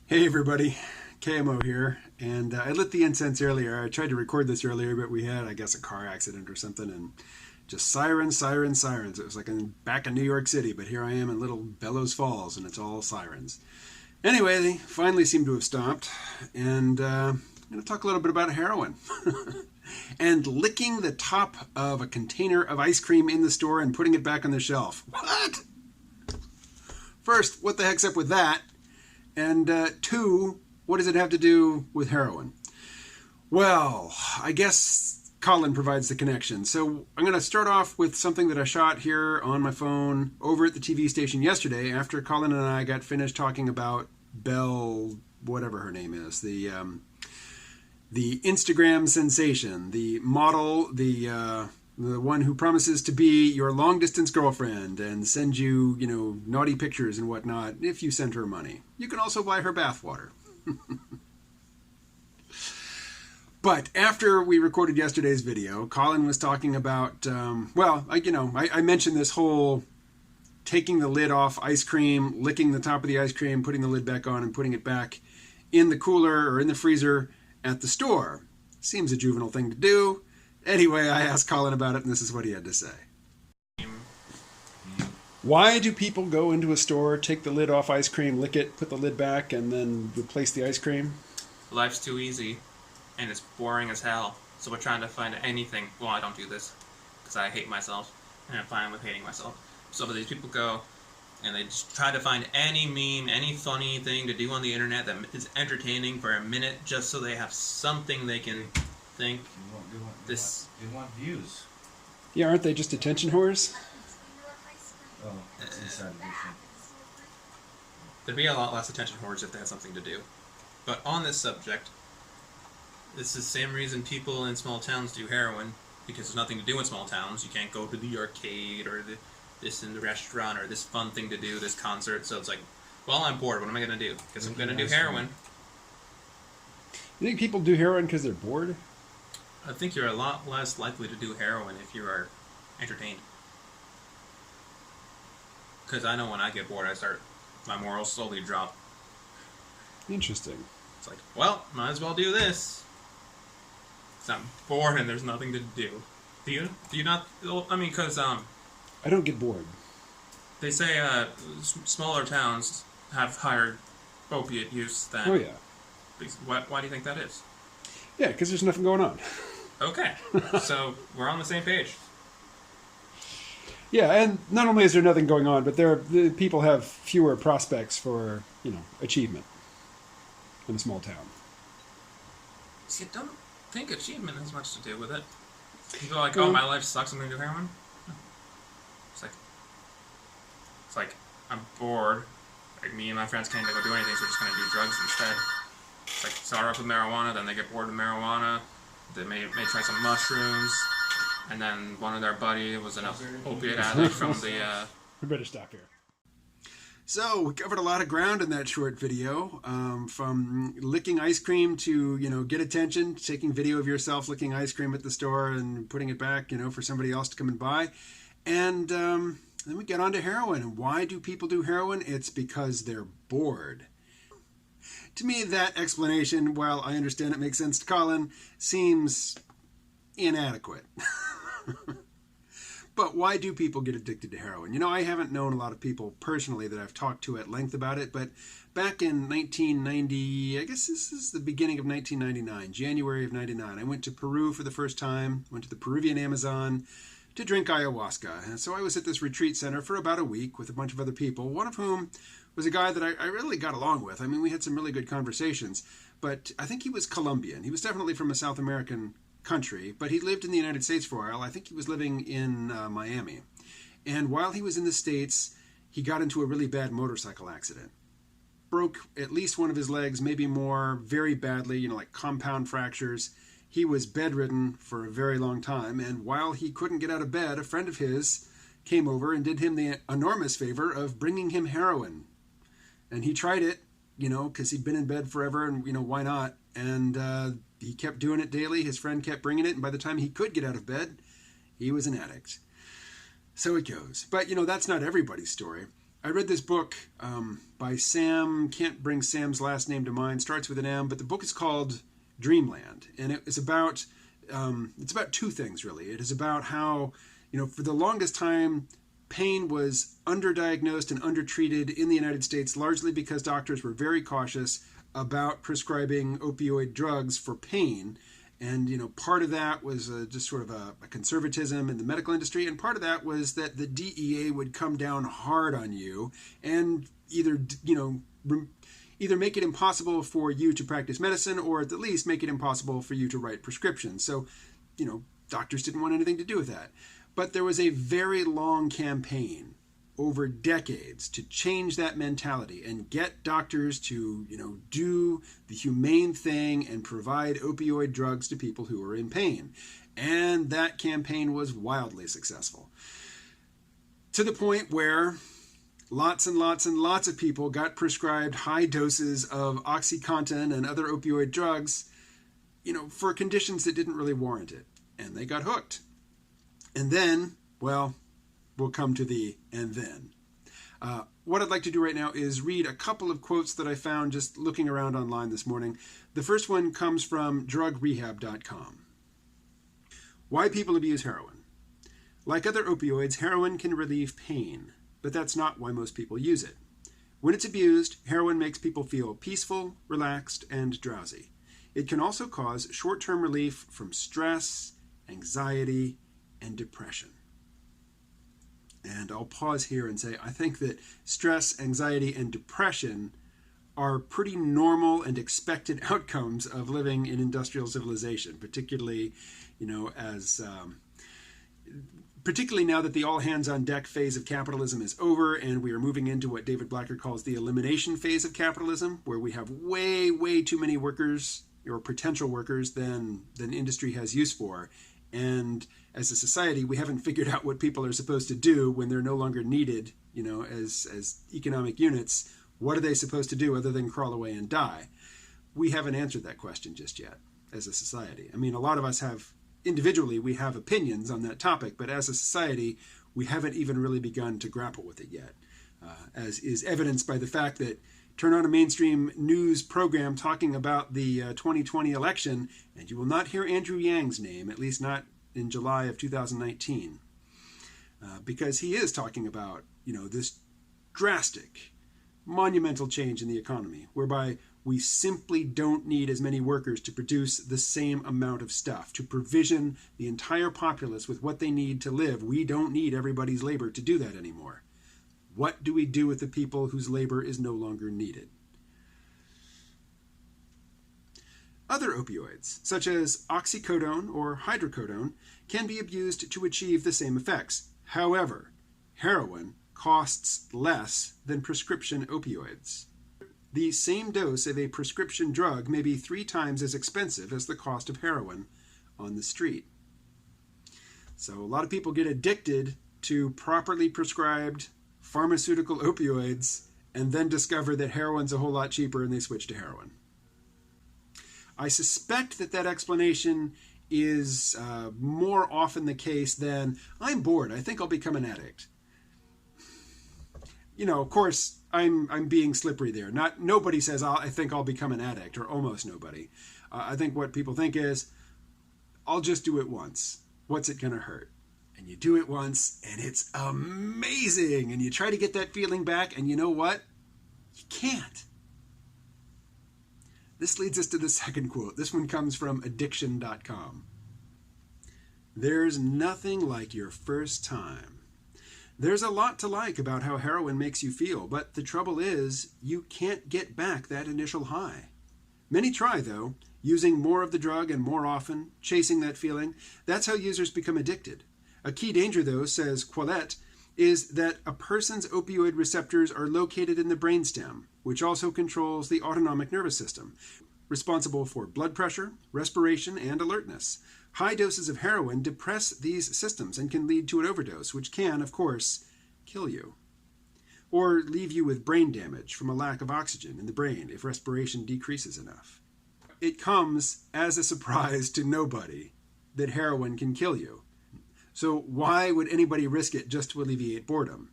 Hey everybody, KMO here, and I lit the incense earlier. I tried to record this earlier, but we had, I guess, a car accident or something, and just sirens, sirens, sirens. It was like back in New York City, but here I am in little Bellows Falls, and it's all sirens. Anyway, they finally seem to have stopped, and I'm going to talk a little bit about heroin. And licking the top of a container of ice cream in the store and putting it back on the shelf. What? First, what the heck's up with that? And two, what does it have to do with heroin? Well, I guess Colin provides the connection. So I'm going to start off with something that I shot here on my phone over at the TV station yesterday after Colin and I got finished talking about Belle, whatever her name is, the Instagram sensation, the model, the one who promises to be your long-distance girlfriend and send you, naughty pictures and whatnot if you send her money. You can also buy her bathwater. But after we recorded yesterday's video, Colin was talking about, I mentioned this whole taking the lid off ice cream, licking the top of the ice cream, putting the lid back on and putting it back in the cooler or in the freezer at the store. Seems a juvenile thing to do. Anyway, I asked Colin about it, and this is what he had to say. Why do people go into a store, take the lid off ice cream, lick it, put the lid back, and then replace the ice cream? Life's too easy, and it's boring as hell. So we're trying to find anything. Well, I don't do this, because I hate myself, and I'm fine with hating myself. So these people go, and they just try to find any meme, any funny thing to do on the internet that is entertaining for a minute, just so they have something they can think. They want views. Yeah, aren't they just attention whores? Oh, it's inside edition. There'd be a lot less attention whores if they had something to do. But on this subject, this is the same reason people in small towns do heroin, because there's nothing to do in small towns. You can't go to the arcade or this in the restaurant or this fun thing to do, this concert. So it's like, well, I'm bored. What am I going to do? Because I'm going to do heroin. You think people do heroin because they're bored? I think you're a lot less likely to do heroin if you are entertained. Because I know when I get bored, my morals slowly drop. Interesting. It's like, well, might as well do this. Because I'm bored and there's nothing to do. Do you not? I mean, because I don't get bored. they say smaller towns have higher opiate use than. Oh yeah. Why do you think that is? Yeah, because there's nothing going on. Okay, so we're on the same page. Yeah, and not only is there nothing going on, but the people have fewer prospects for, achievement in a small town. See, I don't think achievement has much to do with it. People are like, oh, my life sucks, I'm going to do heroin. No. It's like, I'm bored. Like, me and my friends can't go do anything, so we're just going to do drugs instead. It's like, start off with marijuana, then they get bored with marijuana. They may try some mushrooms, and then one of their buddy was an opiate addict from the... We better stop here. So, we covered a lot of ground in that short video, from licking ice cream to, get attention, taking video of yourself licking ice cream at the store and putting it back, for somebody else to come and buy. And then we get on to heroin. And why do people do heroin? It's because they're bored. To me, that explanation, while I understand it makes sense to Colin, seems inadequate. But why do people get addicted to heroin? I haven't known a lot of people personally that I've talked to at length about it, but back in 1990, I guess this is the beginning of 1999, January of 99, I went to Peru for the first time, went to the Peruvian Amazon to drink ayahuasca. And so I was at this retreat center for about a week with a bunch of other people, one of whom was a guy that I really got along with. I mean, we had some really good conversations, but I think he was Colombian. He was definitely from a South American country, but he lived in the United States for a while. I think he was living in Miami. And while he was in the States, he got into a really bad motorcycle accident. Broke at least one of his legs, maybe more, very badly, like compound fractures. He was bedridden for a very long time, and while he couldn't get out of bed, a friend of his came over and did him the enormous favor of bringing him heroin. And he tried it, because he'd been in bed forever, and, why not? And he kept doing it daily. His friend kept bringing it, and by the time he could get out of bed, he was an addict. So it goes. But, that's not everybody's story. I read this book by Sam, can't bring Sam's last name to mind, starts with an M, but the book is called Dreamland, and it's about two things, really. It is about how, for the longest time, pain was underdiagnosed and undertreated in the United States, largely because doctors were very cautious about prescribing opioid drugs for pain. And, part of that was just sort of a conservatism in the medical industry. And part of that was that the DEA would come down hard on you and either make it impossible for you to practice medicine, or at the least make it impossible for you to write prescriptions. So, doctors didn't want anything to do with that. But there was a very long campaign over decades to change that mentality and get doctors to, do the humane thing and provide opioid drugs to people who are in pain. And that campaign was wildly successful. To the point where lots and lots and lots of people got prescribed high doses of OxyContin and other opioid drugs, for conditions that didn't really warrant it. And they got hooked. And then, well, we'll come to the and then. What I'd like to do right now is read a couple of quotes that I found just looking around online this morning. The first one comes from drugrehab.com. Why people abuse heroin. Like other opioids, heroin can relieve pain, but that's not why most people use it. When it's abused, heroin makes people feel peaceful, relaxed, and drowsy. It can also cause short-term relief from stress, anxiety, and depression. And I'll pause here and say I think that stress, anxiety, and depression are pretty normal and expected outcomes of living in industrial civilization, particularly now that the all-hands-on-deck phase of capitalism is over and we are moving into what David Blacker calls the elimination phase of capitalism, where we have way, way too many workers or potential workers than industry has use for. And as a society, we haven't figured out what people are supposed to do when they're no longer needed, as economic units. What are they supposed to do other than crawl away and die? We haven't answered that question just yet as a society. I mean, a lot of us individually, we have opinions on that topic, but as a society, we haven't even really begun to grapple with it yet, as is evidenced by the fact that turn on a mainstream news program talking about the 2020 election, and you will not hear Andrew Yang's name, at least not in July of 2019, because he is talking about, this drastic, monumental change in the economy, whereby we simply don't need as many workers to produce the same amount of stuff, to provision the entire populace with what they need to live. We don't need everybody's labor to do that anymore. What do we do with the people whose labor is no longer needed? Other opioids, such as oxycodone or hydrocodone, can be abused to achieve the same effects. However, heroin costs less than prescription opioids. The same dose of a prescription drug may be 3 times as expensive as the cost of heroin on the street. So a lot of people get addicted to properly prescribed pharmaceutical opioids and then discover that heroin's a whole lot cheaper and they switch to heroin. I suspect that explanation is more often the case than, I'm bored, I think I'll become an addict. Of course, I'm being slippery there. Nobody says, I think I'll become an addict, or almost nobody. I think what people think is, I'll just do it once. What's it going to hurt? And you do it once, and it's amazing. And you try to get that feeling back, and you know what? You can't. This leads us to the second quote. This one comes from addiction.com. There's nothing like your first time. There's a lot to like about how heroin makes you feel, but the trouble is, you can't get back that initial high. Many try, though, using more of the drug and more often, chasing that feeling. That's how users become addicted. A key danger, though, says Quillette, is that a person's opioid receptors are located in the brainstem, which also controls the autonomic nervous system, responsible for blood pressure, respiration, and alertness. High doses of heroin depress these systems and can lead to an overdose, which can, of course, kill you. Or leave you with brain damage from a lack of oxygen in the brain if respiration decreases enough. It comes as a surprise to nobody that heroin can kill you. So why would anybody risk it just to alleviate boredom?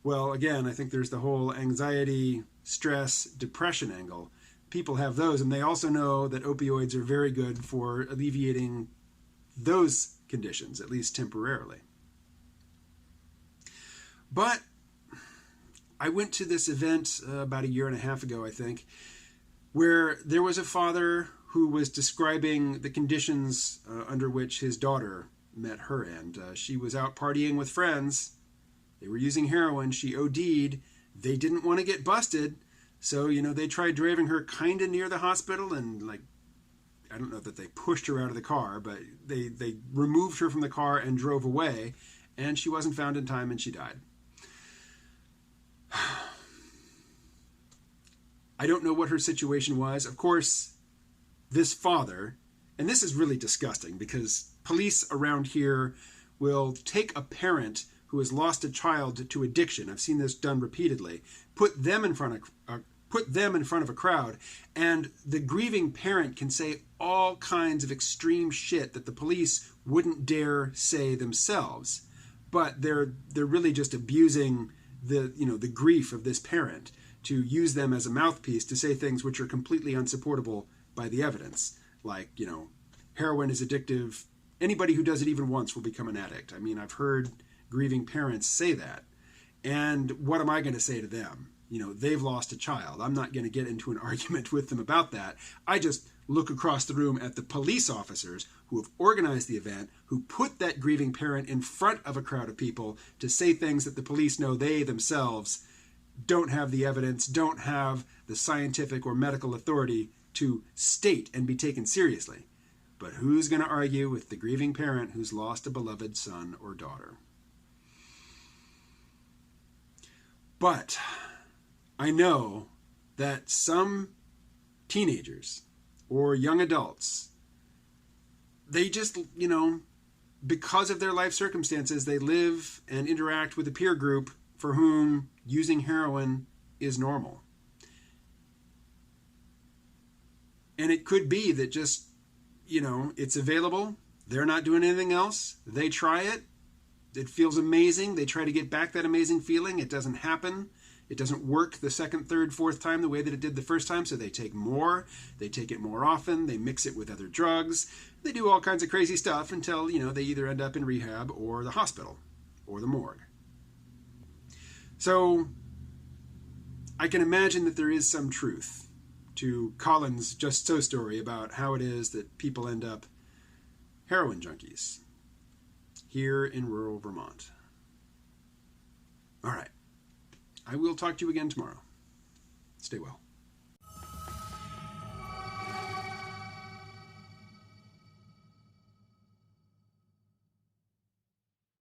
Well, again, I think there's the whole anxiety, stress, depression angle. People have those, and they also know that opioids are very good for alleviating those conditions, at least temporarily. But I went to this event about a year and a half ago, I think, where there was a father who was describing the conditions under which his daughter met her end. She was out partying with friends. They were using heroin. She OD'd. They didn't want to get busted. So, they tried driving her kind of near the hospital and, I don't know that they pushed her out of the car, but they removed her from the car and drove away, and she wasn't found in time and she died. I don't know what her situation was. Of course, this father, and this is really disgusting because police around here will take a parent who has lost a child to addiction. I've seen this done repeatedly. Put them in front of a crowd, and the grieving parent can say all kinds of extreme shit that the police wouldn't dare say themselves. But they're really just abusing the grief of this parent to use them as a mouthpiece to say things which are completely unsupportable by the evidence. Like, heroin is addictive. Anybody who does it even once will become an addict. I mean, I've heard grieving parents say that. And what am I going to say to them? They've lost a child. I'm not going to get into an argument with them about that. I just look across the room at the police officers who have organized the event, who put that grieving parent in front of a crowd of people to say things that the police know they themselves don't have the evidence, don't have the scientific or medical authority to state and be taken seriously. But who's going to argue with the grieving parent who's lost a beloved son or daughter? But I know that some teenagers or young adults, they just, because of their life circumstances, they live and interact with a peer group for whom using heroin is normal. And it could be that just, it's available. They're not doing anything else. They try it. It feels amazing. They try to get back that amazing feeling. It doesn't happen. It doesn't work the second, third, fourth time the way that it did the first time, so they take more. They take it more often. They mix it with other drugs. They do all kinds of crazy stuff until, they either end up in rehab or the hospital or the morgue. So I can imagine that there is some truth to Colin's Just So story about how it is that people end up heroin junkies here in rural Vermont. All right. I will talk to you again tomorrow. Stay well.